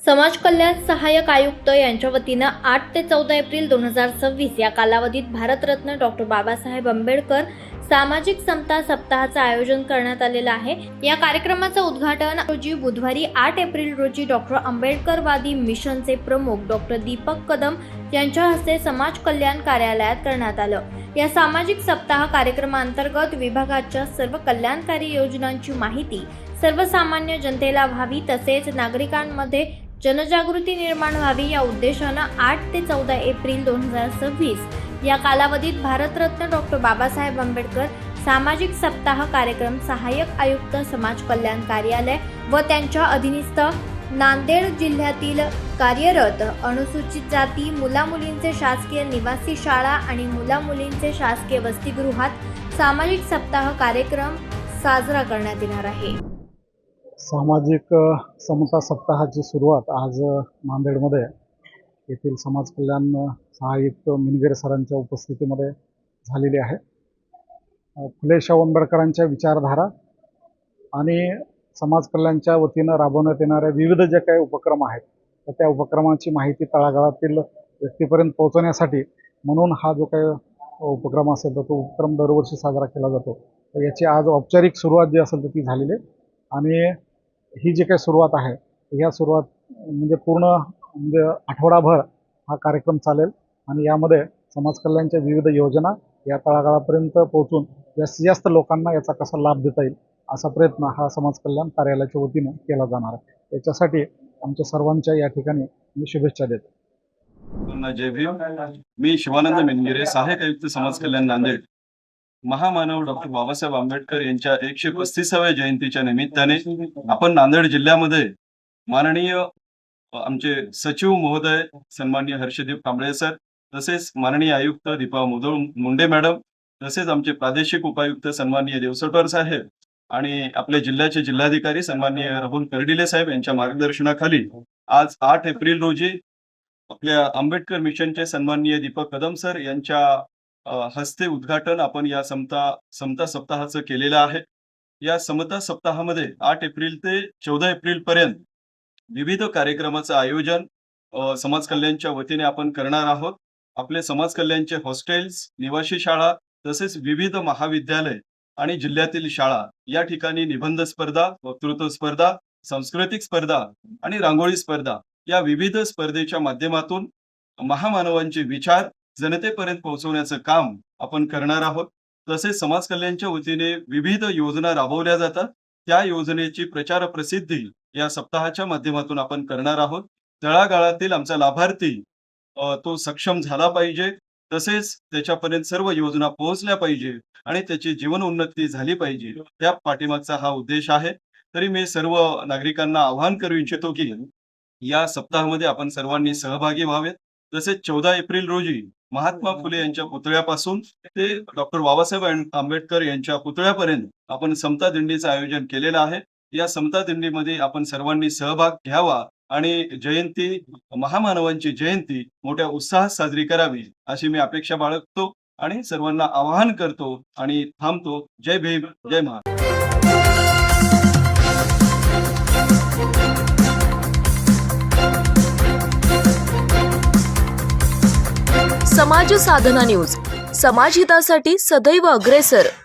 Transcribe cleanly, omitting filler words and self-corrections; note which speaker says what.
Speaker 1: समाज कल्याण सहाय्यक आयुक्त यांच्या वतीनं 8 ते 14 एप्रिल 2026 या कालावधीत भारतरत्न डॉक्टर बाबासाहेब आंबेडकर सामाजिक समता सप्ताहाचं आयोजन करण्यात आलेलं आहे। या कार्यक्रमाचं उद्घाटन रोजी बुधवारी 8 एप्रिल रोजी डॉक्टर आंबेडकरवादी मिशनचे प्रमुख डॉक्टर दीपक कदम यांच्या हस्ते समाज कल्याण कार्यालयात करण्यात आलं। या सामाजिक सप्ताह कार्यक्रमांतर्गत विभागाच्या सर्व कल्याणकारी योजनांची माहिती सर्वसामान्य जनतेला व्हावी तसेच नागरिकांमध्ये जनजागृती निर्माण व्हावी या उद्देशानं 8 ते 14 एप्रिल 2026 या कालावधीत भारतरत्न डॉक्टर बाबासाहेब आंबेडकर सामाजिक सप्ताह कार्यक्रम सहाय्यक आयुक्त समाज कल्याण कार्यालय व त्यांच्या अधीनस्थ नांदेड जिल्ह्यातील कार्यरत अनुसूचित जाती मुलामुलींचे शासकीय निवासी शाळा आणि मुलामुलींचे शासकीय वसतिगृहात सामाजिक सप्ताह कार्यक्रम साजरा करण्यात येणार आहे।
Speaker 2: सामाजिक समता सप्ताहाची सुरुवात आज नांदेडमध्ये येथील समाज कल्याण सहाय्यक मिनगरे सरांच्या उपस्थितीमध्ये झालेली आहे। फुले शाहू आंबेडकरांच्या विचारधारा आणि समाज कल्याणच्या वतीनं राबवण्यात येणाऱ्या विविध जे काही उपक्रम आहेत तर त्या उपक्रमांची माहिती तळागाळातील व्यक्तीपर्यंत पोहोचवण्यासाठी म्हणून हा जो काही उपक्रम असेल तर तो उपक्रम दरवर्षी साजरा केला जातो। तर याची आज औपचारिक सुरुवात जी असेल तर ती झालेली आहे आणि ही जी काही सुरुवात आहे या सुरुवात म्हणजे पूर्ण म्हणजे आठवडाभर हा कार्यक्रम चालेल आणि यामध्ये समाज कल्याणच्या विविध योजना या तळागाळापर्यंत पोहोचून जास्तीत जास्त लोकांना याचा कसा लाभ देता येईल असा प्रयत्न हा समाज कल्याण कार्यालयाच्या वतीनं केला जाणार आहे। याच्यासाठी आमच्या सर्वांच्या या ठिकाणी मी शुभेच्छा देतो।
Speaker 3: जय भीम। मी शिवानंद मिनगिरे, सहाय्यक आयुक्त समाज कल्याण नांदेड। महामानव डॉक्टर बाबासाहेब आंबेडकर यांच्या 135व्या जयंतीच्या निमित्ताने आपण नांदेड जिल्ह्यामध्ये माननीय आमचे सचिव महोदय सन्माननीय हर्षदीप कांबळे सर, तसेच माननीय आयुक्त दीपा मुंडे मॅडम, तसेच आमचे प्रादेशिक उपायुक्त सन्माननीय देवसरकर साहेब आणि आपले जिल्ह्याचे जिल्हाधिकारी सन्माननीय राहुल कर्डिले साहेब यांच्या मार्गदर्शनाखाली आज 8 एप्रिल रोजी आपल्या आंबेडकर मिशनचे सन्माननीय दीपक कदम सर यांच्या हस्ते उद्घाटन आपण या समता सप्ताहाचं केलेलं आहे। या समता सप्ताहामध्ये 8 एप्रिल ते 14 एप्रिल पर्यंत विविध कार्यक्रमाचं आयोजन समाज कल्याणच्या वतीने आपण करणार आहोत। आपले समाज कल्याणचे हॉस्टेल्स, निवासी शाळा तसेच विविध महाविद्यालय आणि जिल्ह्यातील शाळा या ठिकाणी निबंध स्पर्धा, वक्तृत्व स्पर्धा, सांस्कृतिक स्पर्धा आणि रांगोळी स्पर्धा या विविध स्पर्धेच्या माध्यमातून महामानवांचे विचार जनतेपर्यंत पोहोचवण्याचं काम आपण करणार आहोत। तसेच समाज कल्याणच्या वतीने विविध योजना राबवल्या जातात, त्या योजनेची प्रचार प्रसिद्धी या सप्ताहाच्या माध्यमातून आपण करणार आहोत। तळागाळातील आमचा लाभार्थी तो सक्षम झाला पाहिजे, तसेच त्याच्यापर्यंत सर्व योजना पोहोचल्या पाहिजे आणि त्याची जीवन उन्नती झाली पाहिजे, त्या पाठीमागचा हा उद्देश आहे। तरी मी सर्व नागरिकांना आवाहन करू इच्छितो की या सप्ताहामध्ये आपण सर्वांनी सहभागी व्हावेत। तसेच 14 एप्रिल रोजी महात्मा फुले यांच्या पुतळ्यापासून ते डॉक्टर बाबासाहेब आंबेडकर यांच्या पुतळ्यापर्यंत आपण समता दिंडीचं आयोजन केलेलं आहे। या समता दिंडीमध्ये आपण सर्वांनी सहभाग घ्यावा आणि जयंती, महामानवांची जयंती मोठ्या उत्साहात साजरी करावी अशी मी अपेक्षा बाळगतो आणि सर्वांना आवाहन करतो आणि थांबतो। जय भीम, जय महाराष्ट्र।
Speaker 4: समाज साधना न्यूज, समाज हितासाठी सदैव अग्रेसर।